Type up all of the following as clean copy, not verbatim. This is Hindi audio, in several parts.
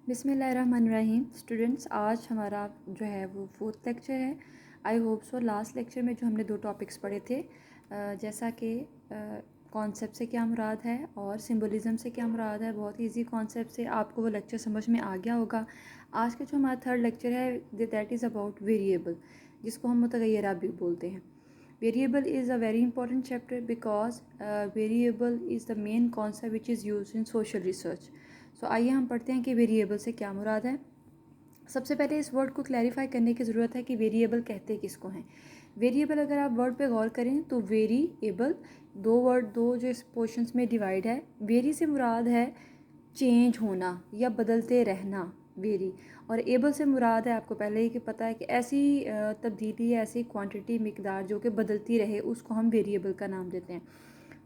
बिस्मिल्लाहिर्रहमानिर्रहीम। स्टूडेंट्स, आज हमारा जो है वो फोर्थ लेक्चर है। I hope so. Last lecture में जो हमने दो टॉपिक्स पढ़े थे, जैसा कि कॉन्सेप्ट से क्या मुराद है और सिंबलिज़म से क्या मुराद है, बहुत इजी कॉन्सेप्ट से आपको वो लेक्चर समझ में आ गया होगा। आज का जो हमारा थर्ड लेक्चर है दैट इज़ अबाउट वेरिएबल, जिसको हम मुतगय्यरा भी बोलते हैं। Variable is a very important chapter because variable is the main concept which is use in social research. So आइए हम पढ़ते हैं कि वेरिएबल से क्या मुराद है। सबसे पहले इस वर्ड को क्लैरिफाई करने की ज़रूरत है कि वेरिएबल कहते किसको हैं। वेरिएबल, अगर आप वर्ड पे गौर करें तो वेरिएबल दो जो इस पोर्शंस में डिवाइड है। वेरी से मुराद है चेंज होना या बदलते रहना, वेरी। और एबल से मुराद है, आपको पहले ही कि पता है कि ऐसी तब्दीली या ऐसी क्वांटिटी मिकदार जो कि बदलती रहे, उसको हम वेरिएबल का नाम देते हैं।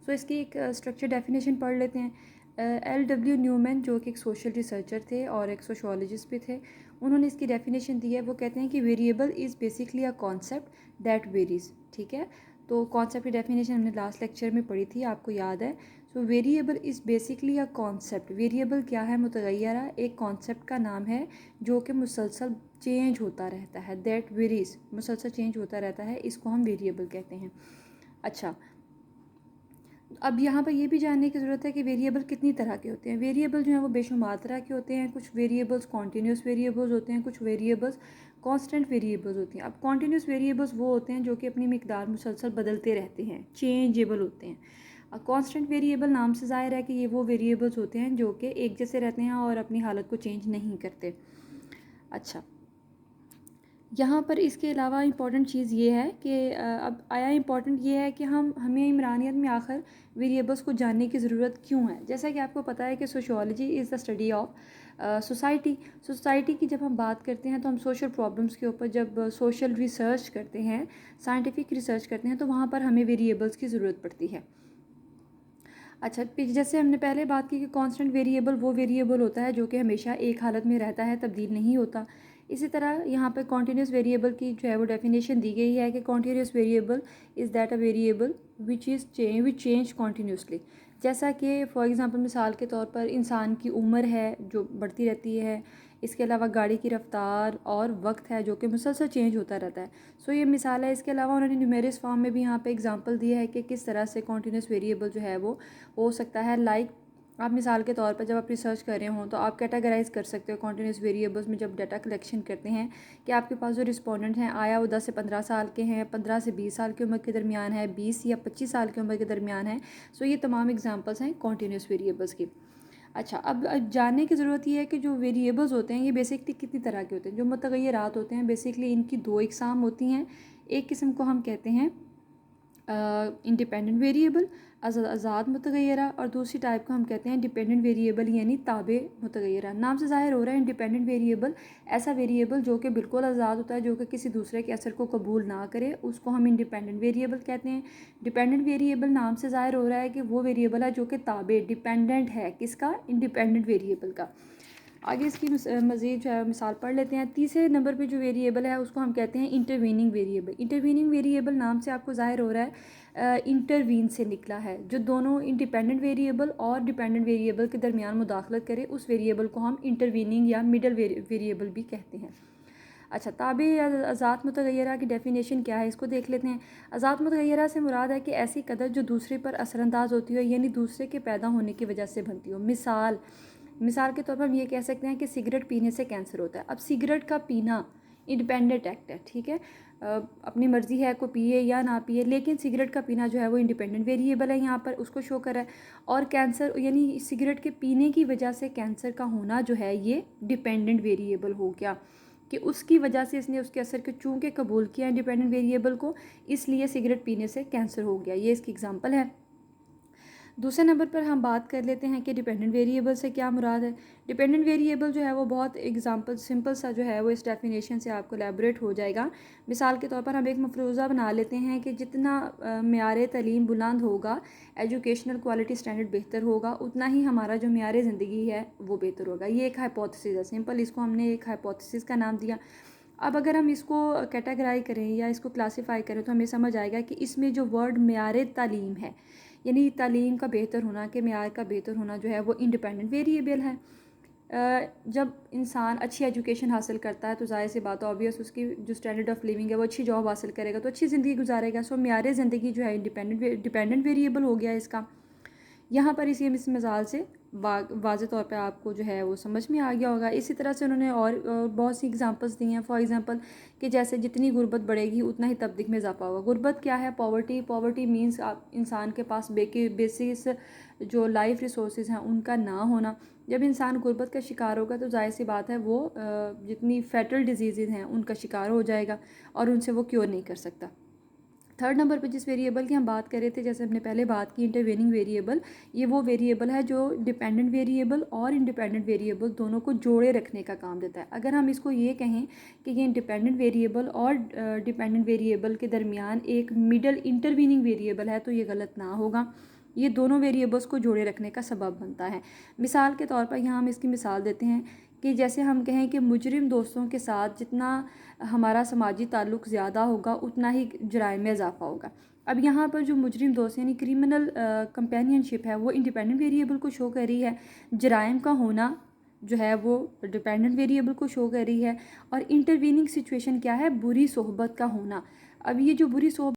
सो इसकी एक स्ट्रक्चर डेफिनेशन पढ़ लेते हैं। L.W. न्यूमैन, जो कि एक सोशल रिसर्चर थे और एक सोशोलॉजिस्ट भी थे, उन्होंने इसकी डेफिनेशन दी है। वो कहते हैं कि variable is basically a concept that varies. ठीक है, तो कॉन्सेप्ट की डेफिनेशन हमने लास्ट लेक्चर में पढ़ी थी, आपको याद है। So variable is basically a concept. Variable क्या है? मुतगय्यरा एक कॉन्सेप्ट का नाम है जो कि मुसलसल चेंज होता रहता है। दैट वेरीज, मुसलसल चेंज होता रहता है, इसको हम वेरिएबल कहते हैं। अच्छा, अब यहाँ पर ये भी जानने की ज़रूरत है कि वेरिएबल कितनी तरह के होते हैं। वेरिएबल जो है वो बेशुमार तरह के होते हैं। कुछ वेरिएबल्स कॉन्टीन्यूस वेरिएबल्स होते हैं, कुछ वेरिएबल्स कांस्टेंट वेरिएबल्स होती हैं। अब कॉन्टीन्यूस वेरिएबल्स वो होते हैं जो कि अपनी मिकदार मुसलसल बदलते रहते हैं, चेंजेबल होते हैं। अब कांस्टेंट वेरिएबल नाम से ज़ाहिर है कि ये वो वेरिएबल्स होते हैं जो कि एक जैसे रहते हैं और अपनी हालत को चेंज नहीं करते। अच्छा, यहाँ पर इसके अलावा इम्पॉर्टेंट चीज़ ये है कि अब आया इम्पॉर्टेंट ये है कि हमें इमरानियत में आखिर वेरिएबल्स को जानने की ज़रूरत क्यों है। जैसा कि आपको पता है कि sociology is the study of society की जब हम बात करते हैं तो हम सोशल प्रॉब्लम्स के ऊपर जब सोशल रिसर्च करते हैं, साइंटिफिक रिसर्च करते हैं, तो वहाँ पर हमें वेरिएबल्स की ज़रूरत पड़ती है। अच्छा, जैसे हमने पहले बात की कि कांस्टेंट वेरिएबल वो वेरिएबल होता है जो कि हमेशा एक हालत में रहता है, तब्दील नहीं होता। इसी तरह यहाँ पर कॉन्टीन्यूस वेरिएबल की जो है वो डेफिनेशन दी गई है कि continuous variable is that a variable which change continuously. जैसा कि फॉर एग्ज़ाम्पल, मिसाल के तौर पर इंसान की उम्र है जो बढ़ती रहती है। इसके अलावा गाड़ी की रफ्तार और वक्त है जो कि मुसलसल चेंज होता रहता है। सो ये मिसाल है। इसके अलावा उन्होंने न्यूमेरियस फॉर्म में भी यहाँ पे एग्जांपल दिया है कि किस तरह से कॉन्टीन्यूस वेरिएबल जो है वो हो सकता है। लाइक आप मिसाल के तौर पर जब आप रिसर्च कर रहे हों तो आप कैटेगराइज कर सकते हो कॉन्टीन्यूस वेरिएबल्स में। जब डाटा कलेक्शन करते हैं कि आपके पास जो रिस्पोंडेंट हैं, आया वो 10 से 15 साल के हैं, 15 से 20 साल की उम्र के दरमियान है, 20 या 25 साल की उम्र के दरमियान है। सो ये तमाम एग्जांपल्स हैं कॉन्टीन्यूस वेरिएबल्स की। अच्छा, अब जानने की ज़रूरत ये है कि जो वेरिएबल्स होते हैं ये बेसिकली कितनी तरह के होते हैं। जो मुतगय्यरात होते हैं, बेसिकली इनकी दो इकसाम होती हैं। एक किस्म को हम कहते हैं इंडिपेंडेंट वेरिएबल, आज़ाद मुतगय्यरा, और दूसरी टाइप को हम कहते हैं डिपेंडेंट वेरिएबल यानी ताबे मुतगय्यरा। नाम से ज़ाहिर हो रहा है इंडिपेंडेंट वेरिएबल ऐसा वेरिएबल जो कि बिल्कुल आज़ाद होता है, जो कि किसी दूसरे के असर को कबूल ना करे, उसको हम इंडिपेंडेंट वेरिएबल कहते हैं। डिपेंडेंट वेरिएबल नाम से ज़ाहिर हो रहा है कि वो वेरिएबल है जो कि ताबे डिपेंडेंट है, किसका? इंडिपेंडेंट वेरिएबल का। आगे इसकी मज़ीद जो है मिसाल पढ़ लेते हैं। तीसरे नंबर पे जो वेरिएबल है उसको हम कहते हैं इंटरवीनिंग वेरिएबल। इंटरवीनिंग वेरिएबल नाम से आपको ज़ाहिर हो रहा है इंटरवीन से निकला है, जो दोनों इंडिपेंडेंट वेरिएबल और डिपेंडेंट वेरिएबल के दरमियान मुदाखलत करे, उस वेरिएबल को हम इंटरवीनिंग या मिडल वेरिएबल भी कहते हैं। अच्छा, ताबे या आज़ाद मुतगय्यरा की डेफिनेशन क्या है, इसको देख लेते हैं। आज़ाद मुतगय्यरा से मुराद है कि ऐसी कदर जो दूसरे पर असरअंदाज होती हो, यानी दूसरे के पैदा होने की वजह से बनती हो। मिसाल के तौर पर हम ये कह सकते हैं कि सिगरेट पीने से कैंसर होता है। अब सिगरेट का पीना इंडिपेंडेंट एक्ट है, ठीक है, अपनी मर्ज़ी है को पिए या ना पिए, लेकिन सिगरेट का पीना जो है वो इंडिपेंडेंट वेरिएबल है, यहाँ पर उसको शो कर रहा है। और कैंसर यानी सिगरेट के पीने की वजह से कैंसर का होना जो है ये डिपेंडेंट वेरिएबल हो गया, कि उसकी वजह से इसने उसके असर के चूँकि कबूल किया इंडिपेंडेंट वेरिएबल को, इसलिए सिगरेट पीने से कैंसर हो गया। ये इसकी एग्जांपल है। दूसरे नंबर पर हम बात कर लेते हैं कि डिपेंडेंट वेरिएबल से क्या मुराद है। डिपेंडेंट वेरिएबल जो है वो बहुत एग्जांपल सिंपल सा जो है वो इस डेफिनेशन से आपको एलैबोरेट हो जाएगा। मिसाल के तौर पर हम एक मफरूज़ा बना लेते हैं कि जितना मेयार तलीम बुलंद होगा, एजुकेशनल क्वालिटी स्टैंडर्ड बेहतर होगा, उतना ही हमारा जो मेयार ज़िंदगी है वो बेहतर होगा। ये एक हाइपोथेसिस है, सिंपल, इसको हमने एक हाइपोथेसिस का नाम दिया। अब अगर हम इसको कैटेगराइज करें या इसको क्लासीफाई करें तो हमें समझ आएगा कि इसमें जो वर्ड मेयार तालीम है, यानी तालीम का बेहतर होना, कि मेयार का बेहतर होना जो है वो इंडिपेंडेंट वेरिएबल है। जब इंसान अच्छी एजुकेशन हासिल करता है तो ज़ाहिर सी बात है ऑब्वियस उसकी जो स्टैंडर्ड ऑफ लिविंग है वो अच्छी जॉब हासिल करेगा तो अच्छी ज़िंदगी गुजारेगा। सो म्यार ज़िंदगी जो है डिपेंडेंट वेरिएबल हो गया इसका। यहाँ पर इस मिसाल से वाज़े तौर पे आपको जो है वो समझ में आ गया होगा। इसी तरह से उन्होंने और बहुत सी एग्जांपल्स दी हैं। फॉर एग्जांपल कि जैसे जितनी गुर्बत बढ़ेगी उतना ही तबदीक में इजाफा होगा। गुर्बत क्या है? पॉवर्टी मींस आप इंसान के पास बेसिस जो लाइफ रिसोर्सेज हैं उनका ना होना। जब इंसान गुर्बत का शिकार होगा तो जाहिर सी बात है वो जितनी फैटल डिजीज़ हैं उनका शिकार हो जाएगा और उनसे वो क्योर नहीं कर सकता। थर्ड नंबर पे जिस वेरिएबल की हम बात कर रहे थे, जैसे हमने पहले बात की इंटरवेनिंग वेरिएबल, ये वो वेरिएबल है जो डिपेंडेंट वेरिएबल और इंडिपेंडेंट वेरिएबल दोनों को जोड़े रखने का काम देता है। अगर हम इसको ये कहें कि ये इंडिपेंडेंट वेरिएबल और डिपेंडेंट वेरिएबल के दरमियान एक मिडल इंटरवीनिंग वेरिएबल है तो ये गलत ना होगा। ये दोनों वेरिएबल्स को जोड़े रखने का सबब बनता है। मिसाल के तौर पर यहाँ हम इसकी मिसाल देते हैं कि जैसे हम कहें कि मुजरिम दोस्तों के साथ जितना हमारा समाजी ताल्लुक़ ज़्यादा होगा उतना ही जराइम में इजाफा होगा। अब यहाँ पर जो मुजरिम दोस्त यानी क्रिमिनल कंपेनियनशिप है वो इंडिपेंडेंट वेरिएबल को शो कर रही है, जराइम का होना जो है वो डिपेंडेंट वेरिएबल को शो कर रही है, और इंटरवीनिंग सिचुएशन क्या है? बुरी सोहबत का होना। अब ये जो बुरी सोहबत